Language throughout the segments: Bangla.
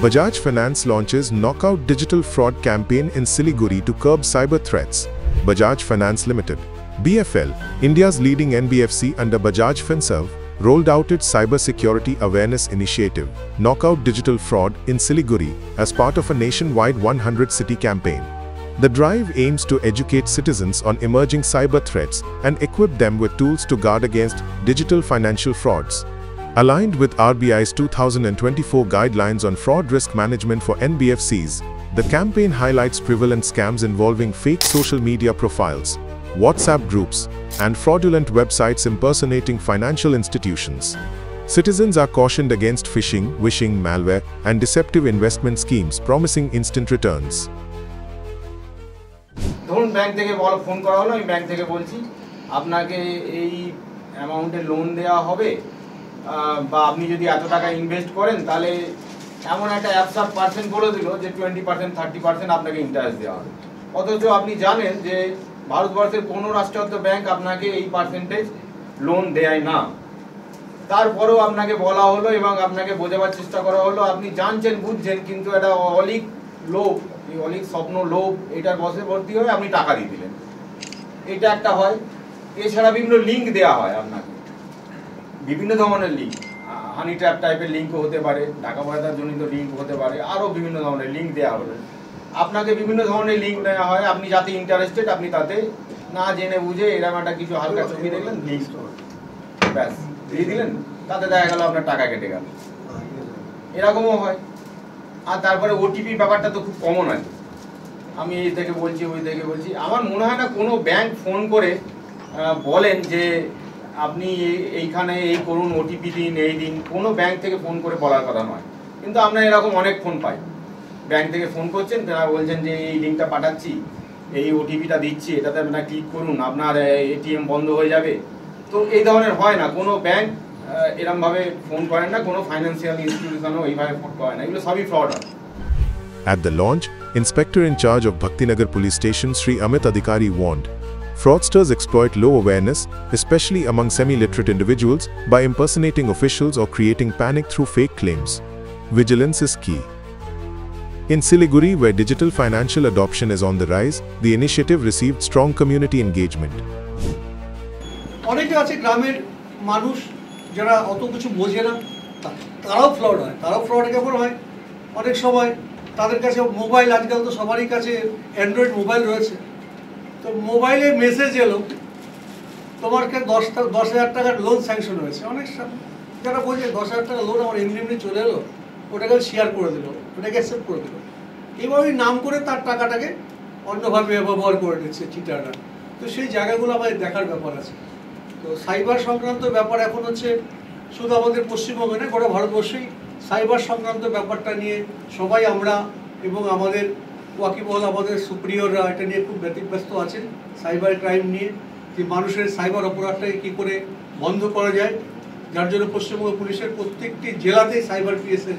Bajaj Finance launches Knockout Digital Fraud Campaign in Siliguri to curb cyber threats. Bajaj Finance Limited, BFL, India's leading NBFC under Bajaj Finserv, rolled out its cybersecurity awareness initiative, Knockout Digital Fraud, in Siliguri, as part of a nationwide 100-city campaign. The drive aims to educate citizens on emerging cyber threats and equip them with tools to guard against digital financial frauds. Aligned with RBI's 2024 guidelines on fraud risk management for NBFCs, the campaign highlights prevalent scams involving fake social media profiles, WhatsApp groups, and fraudulent websites impersonating financial institutions. Citizens are cautioned against phishing, wishing, malware, and deceptive investment schemes promising instant returns. ধরুন ব্যাংক থেকে ফোন করা হলো, আমি ব্যাংক থেকে বলছি আপনাকে এই অ্যামাউন্টের লোন দেওয়া হবে বা আপনি যদি এত টাকা ইনভেস্ট করেন তাহলে এমন একটা অ্যাপসাপ পার্সেন্ট বলে দিল যে 20% 30% আপনাকে ইন্টারেস্ট দেওয়া হবে। অথচ আপনি জানেন যে ভারতবর্ষের কোনো রাষ্ট্রায়ত্ত ব্যাংক আপনাকে এই পার্সেন্টেজ লোন দেয় না। তারপরেও আপনাকে বলা হলো এবং আপনাকে বোঝাবার চেষ্টা করা হলো, আপনি জানছেন বুঝছেন, কিন্তু এটা অলিক লোভ, এই অলিক স্বপ্ন লোভ, এটার বশে ভর্তি হয়ে আপনি টাকা দিয়ে দিলেন। এটা একটা হয়। এছাড়া বিভিন্ন লিঙ্ক দেওয়া হয় আপনাকে, বিভিন্ন ধরনের লিঙ্ক, হানি ট্র্যাপ টাইপের লিঙ্কও হতে পারে, টাকা পয়সার জনিত লিঙ্ক হতে পারে, আরও বিভিন্ন ধরনের লিঙ্ক দেওয়া হবে। আপনাকে বিভিন্ন ধরনের লিঙ্ক দেওয়া হয়, আপনি যাতে ইন্টারেস্টেড আপনি তাতে না জেনে বুঝে এরকম একটা কিছু হালকা ছবি দেখলেন, লিঙ্ক ব্যাস দিয়ে দিলেন, তাতে দেখা গেল আপনার টাকা কেটে গেল। এরকমও হয়। আর তারপরে ওটিপি ব্যাপারটা তো খুব কমন আছে, আমি এই থেকে বলছি ওই থেকে বলছি। আমার মনে হয় না কোনো ব্যাংক ফোন করে বলেন যে আপনি এইখানে এই করুন, ওটিপি দিন, এই দিন। কোনো ব্যাংক থেকে ফোন করে বলার কথা নয়, কিন্তু আমরা এরকম অনেক ফোন পাই। ব্যাংক থেকে ফোন করছেন, তারা বলছেন যে এই লিঙ্কটা পাঠাচ্ছি, এই ওটিপিটা দিচ্ছি, এটাতে আপনারা ক্লিক করুন, আপনার এটিএম বন্ধ হয়ে যাবে। তো এই ধরনের হয় না, কোনো ব্যাংক এরকমভাবে ফোন করেন না, কোনো ফাইন্যান্সিয়াল ইনস্টিটিউশনও এইভাবে ফোন করে না, এগুলো সবই ফ্রড হয়। At the launch, Inspector in charge of Bhaktinagar Police Station Sri Amit Adhikari warned, fraudsters exploit low awareness, especially among semi-literate individuals, by impersonating officials or creating panic through fake claims. Vigilance is key. In Siliguri, where digital financial adoption is on the rise, the initiative received strong community engagement. অনেকে আছে গ্রামের মানুষ যারা অত কিছু বোঝে না, তারাও ফ্রড হয়। তারাও ফ্রড কেমন হয়, অনেক সময় তাদের কাছে মোবাইল, আজকাল তো সবারই কাছে অ্যান্ড্রয়েড মোবাইল রয়েছে, তো মোবাইলে মেসেজ এলো তোমাকে 10,000 টাকার লোন স্যাংশন হয়েছে। অনেক যারা বলছে 10,000 টাকা লোন আমার এমনি এমনি চলে এলো, ওটাকে শেয়ার করে দিল, ওটাকে অ্যাকসেপ্ট করে দিল। এইভাবেই নাম করে তার টাকাটাকে অন্যভাবে ব্যবহার করে নিচ্ছে চিটাররা। তো সেই জায়গাগুলো আমাদের দেখার ব্যাপার আছে। তো সাইবার সংক্রান্ত ব্যাপার এখন হচ্ছে শুধু আমাদের পশ্চিমবঙ্গে না, গোটা ভারতবর্ষেই সাইবার সংক্রান্ত ব্যাপারটা নিয়ে সবাই আমরা এবং আমাদের ওয়াকিবহল আমাদের সুপ্রিয়ররা এটা নিয়ে খুব ব্যতিব্যস্ত আছেন। সাইবার ক্রাইম নিয়ে, যে মানুষের সাইবার অপরাধটাকে কী করে বন্ধ করা যায়, যার জন্য পশ্চিমবঙ্গ পুলিশের প্রত্যেকটি জেলাতেই সাইবার পিএসের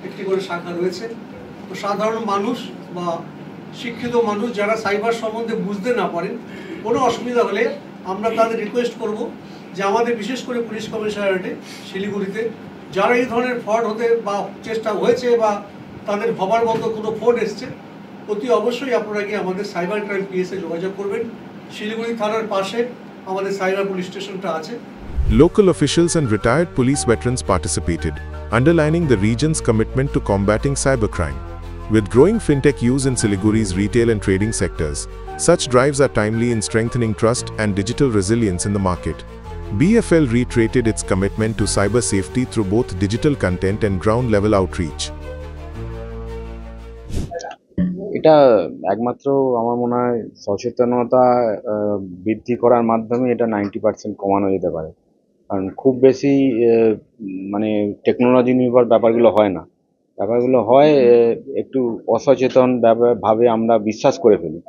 একটি করে শাখা রয়েছে। তো সাধারণ মানুষ বা শিক্ষিত মানুষ যারা সাইবার সম্বন্ধে বুঝতে না পারেন, কোনো অসুবিধা হলে আমরা তাদের রিকোয়েস্ট করব যে আমাদের বিশেষ করে পুলিশ কমিশনারেটে শিলিগুড়িতে যারা এই ধরনের ফ্রড হতে বা চেষ্টা হয়েছে বা তাদের হবার মতো কোনো ফোন এসছে, অতি অবশ্যই আপনারা গিয়ে আমাদের সাইবার ক্রাইম পিএসে যোগাযোগ করবেন। শিলিগুড়ি থানার পাশে আমাদের সাইবার পুলিশ স্টেশনটা আছে। Local officials and retired police veterans participated, underlining the region's commitment to combating cybercrime. With growing fintech use in Siliguri's retail and trading sectors, such drives are timely in strengthening trust and digital resilience in the market. BFL reiterated its commitment to cyber safety through both digital content and ground-level outreach. এটা একমাত্র আমার মনে হয় সচেতনতা বৃদ্ধি করার মাধ্যমে এটা 90% কমানো যেতে পারে। কারণ খুব বেশি মানে টেকনোলজি নির্ভর ব্যাপারগুলো হয় না, ব্যাপারগুলো হয় একটু অসচেতন ভাবে আমরা বিশ্বাস করে ফেলি।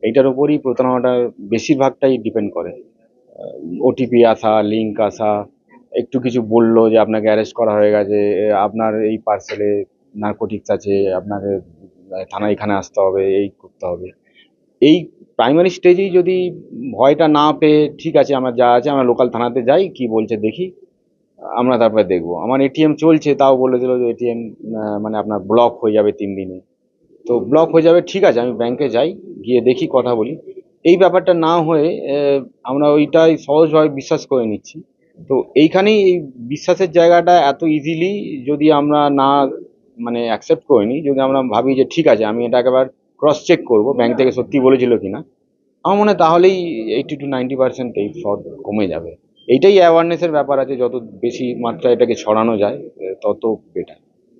এইটার উপরই প্রতারণাটা বেশিরভাগটাই ডিপেন্ড করে। ওটিপি আসা, লিঙ্ক আসা, একটু কিছু বললো যে আপনাকে অ্যারেস্ট করা হয়ে গেছে, আপনার এই পার্সেলে নার্কোটিক্স আছে, আপনাকে থানায় এখানে আসতে হবে, এই করতে হবে। এই প্রাইমারি স্টেজেই যদি ভয়টা না পেয়ে ঠিক আছে আমরা যা আছে আমরা লোকাল থানাতে যাই, কি বলছে দেখি, আমরা তারপরে দেখবো। আমার এটিএম চলছে, তাও বলে দিল যে এটিএম মানে আপনার ব্লক হয়ে যাবে 3 দিনে। তো ব্লক হয়ে যাবে, ঠিক আছে, আমি ব্যাংকে যাই, গিয়ে দেখি, কথা বলি। এই ব্যাপারটা না হয়ে আমরা ওইটাই সহজভাবে বিশ্বাস করে নিচ্ছি। তো এইখানেই এই বিশ্বাসের জায়গাটা এত ইজিলি যদি আমরা না মানে অ্যাকসেপ্ট করে নিই, যদি আমরা ভাবি যে ঠিক আছে আমি এটা একবার ক্রস চেক করবো ব্যাংক থেকে সত্যি বলেছিল কিনা, আমার মনে হয় তাহলেই 80 to 90% এই ফ্রড কমে যাবে। এইটাই অ্যাওয়ারনেসের ব্যাপার আছে, যত বেশি মাত্রায় এটাকে ছড়ানো যায় তত বেটার।